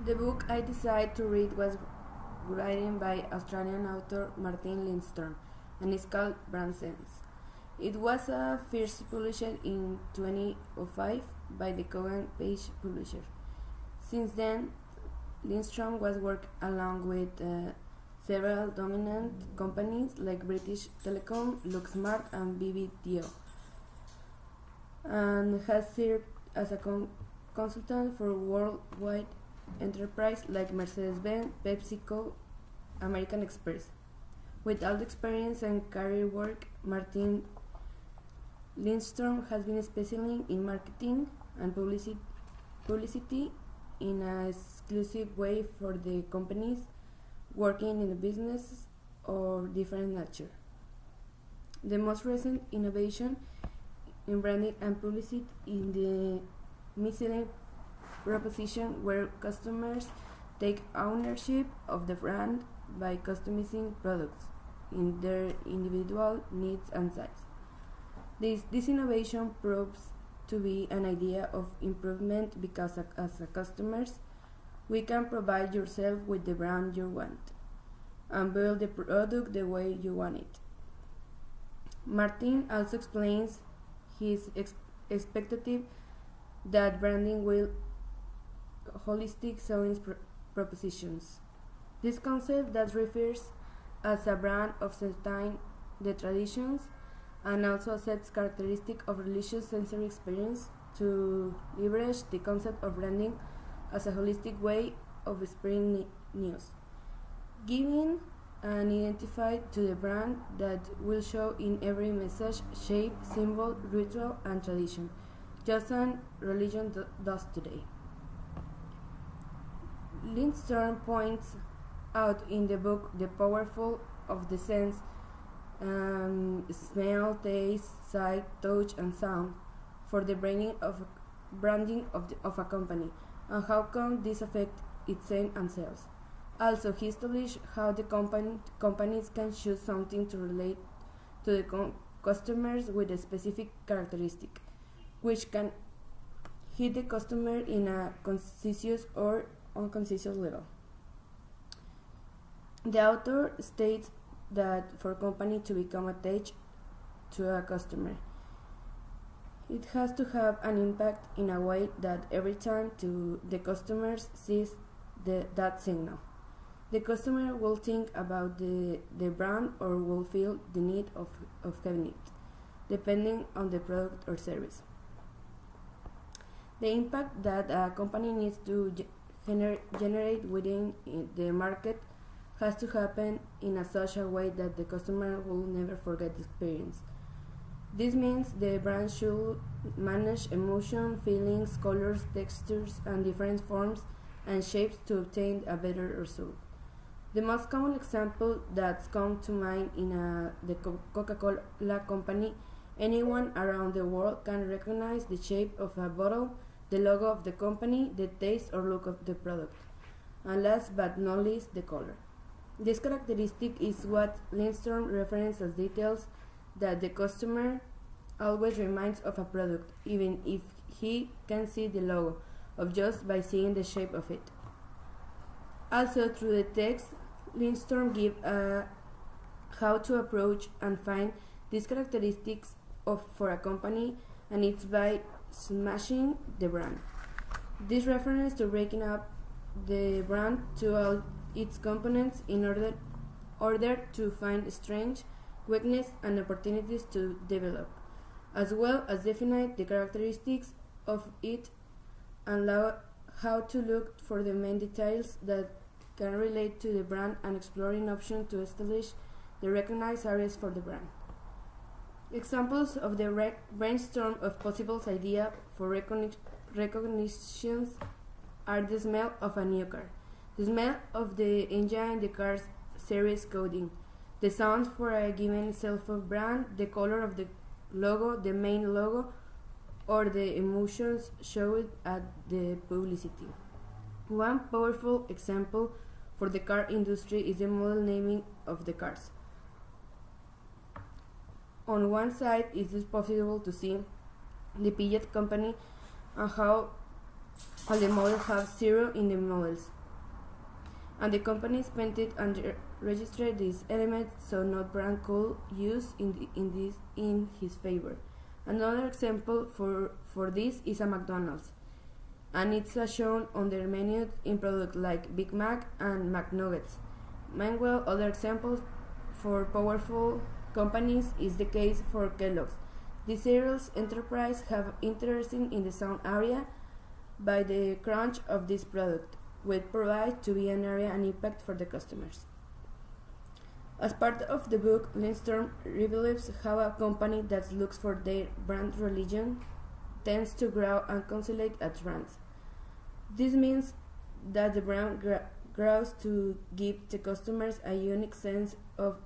The book I decided to read was written by Australian author Martin Lindstrom and is called Brand Sense. It was first published in 2005 by the Cohen Page publisher. Since then, Lindstrom was worked along with several dominant companies like British Telecom, LuxSmart, and BBDO, and has served as a consultant for worldwide enterprise like Mercedes-Benz, PepsiCo, American Express. With all the experience and career work, Martin Lindstrom has been specializing in marketing and publicity in an exclusive way for the companies working in the business of different nature. The most recent innovation in branding and publicity in the missing proposition where customers take ownership of the brand by customizing products in their individual needs and size. This innovation proves to be an idea of improvement because as a customers, we can provide yourself with the brand you want and build the product the way you want it. Martin also explains his expectative that branding will holistic selling propositions. This concept that refers as a brand of certain the traditions and also accepts characteristic of religious sensory experience to leverage the concept of branding as a holistic way of spreading news, giving an identify to the brand that will show in every message, shape, symbol, ritual, and tradition, just as religion does today. Lindstrom points out in the book the powerful of the sense, smell, taste, sight, touch, and sound for the branding of a company, and how come this affect its sale and sales. Also, he established how the companies can choose something to relate to the customers with a specific characteristic, which can hit the customer in a conscious or unconscious level. The author states that for a company to become attached to a customer, it has to have an impact in a way that every time the customers sees that signal, the customer will think about the brand or will feel the need of having it, depending on the product or service. The impact that a company needs to generate within the market has to happen in a such a way that the customer will never forget the experience. This means the brand should manage emotion, feelings, colors, textures, and different forms and shapes to obtain a better result. The most common example that's come to mind in the Coca-Cola company, anyone around the world can recognize the shape of a bottle, the logo of the company, the taste or look of the product, and last but not least, the color. This characteristic is what Lindstrom references as details that the customer always reminds of a product, even if he can see the logo, of just by seeing the shape of it. Also, through the text, Lindstrom gives how to approach and find these characteristics for a company, and it's by smashing the brand. This reference to breaking up the brand to all its components in order to find strengths, weaknesses, and opportunities to develop, as well as define the characteristics of it and how to look for the main details that can relate to the brand and exploring options to establish the recognized areas for the brand. Examples of the brainstorm of possible ideas for recognitions are the smell of a new car, the smell of the engine in the car's series coding, the sound for a given cell phone brand, the color of the logo, the main logo, or the emotions showed at the publicity. One powerful example for the car industry is the model naming of the cars. On one side, it is possible to see the Piaget company and how all the models have 0 in the models, and the companies painted and registered these elements so no brand could use in his favor. Another example for this is a McDonald's, and it's shown on their menu in products like Big Mac and McNuggets. Meanwhile, other examples for powerful companies is the case for Kellogg's. The cereals enterprise have interesting in the sound area by the crunch of this product, which provides to be an area and impact for the customers. As part of the book, Lindstrom reveals how a company that looks for their brand religion tends to grow and consolidate at brands. This means that the brand grows to give the customers a unique sense of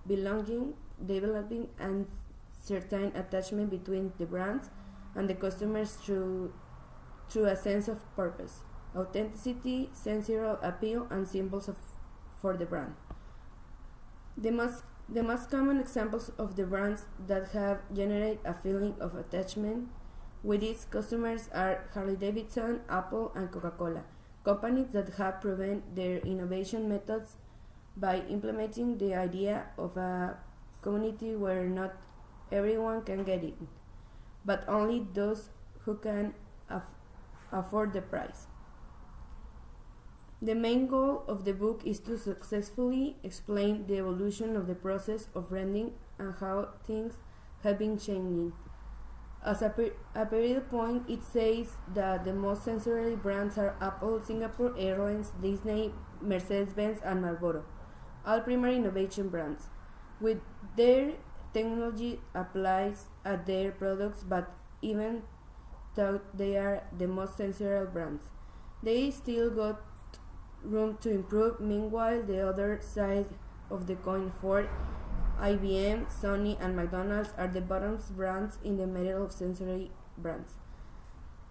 belonging, developing and certain attachment between the brands and the customers through a sense of purpose, authenticity, sensorial appeal, and symbols for the brand. The most common examples of the brands that have generated a feeling of attachment with its customers are Harley-Davidson, Apple, and Coca-Cola, companies that have proven their innovation methods by implementing the idea of a community where not everyone can get in, but only those who can afford the price. The main goal of the book is to successfully explain the evolution of the process of branding and how things have been changing. As a period point, it says that the most sensory brands are Apple, Singapore Airlines, Disney, Mercedes-Benz, and Marlboro, all primary innovation brands, with their technology applies at their products, but even though they are the most sensorial brands, they still got room to improve. Meanwhile, the other side of the coin, Ford, IBM, Sony, and McDonald's are the bottom brands in the middle of sensory brands.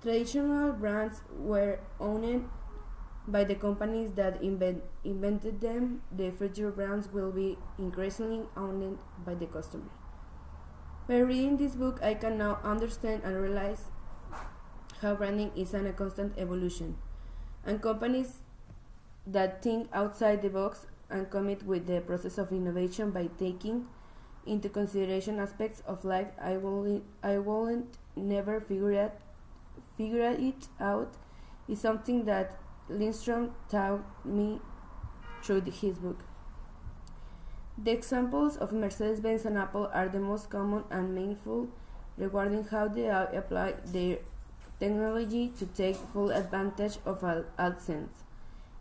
Traditional brands were owned by the companies that invented them. The future brands will be increasingly owned by the customer. By reading this book, I can now understand and realize how branding is a constant evolution, and companies that think outside the box and commit with the process of innovation by taking into consideration aspects of life I wouldn't never figure it out is something that Lindstrom taught me through his book. The examples of Mercedes-Benz and Apple are the most common and meaningful regarding how they apply their technology to take full advantage of AdSense.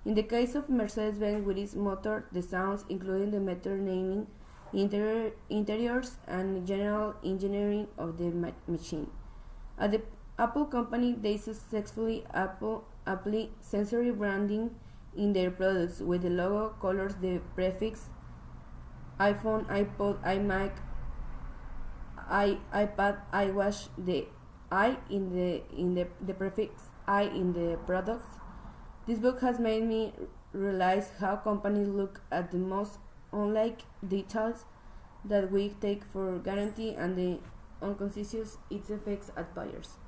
In the case of Mercedes-Benz with its motor, the sounds, including the meter naming, interiors, and general engineering of the machine. At the Apple company, they successfully apply sensory branding in their products with the logo, colors, the prefix iPhone, iPod, iMac, iPad, iWatch, the I in the prefix I in the products. This book has made me realize how companies look at the most unlike details that we take for granted and the unconscious its effects at buyers.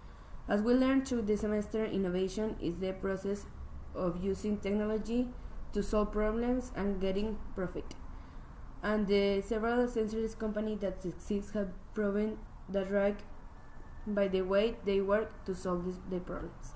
As we learned through the semester, innovation is the process of using technology to solve problems and getting profit. And the several sensory companies that succeed have proven that right by the way they work to solve the problems.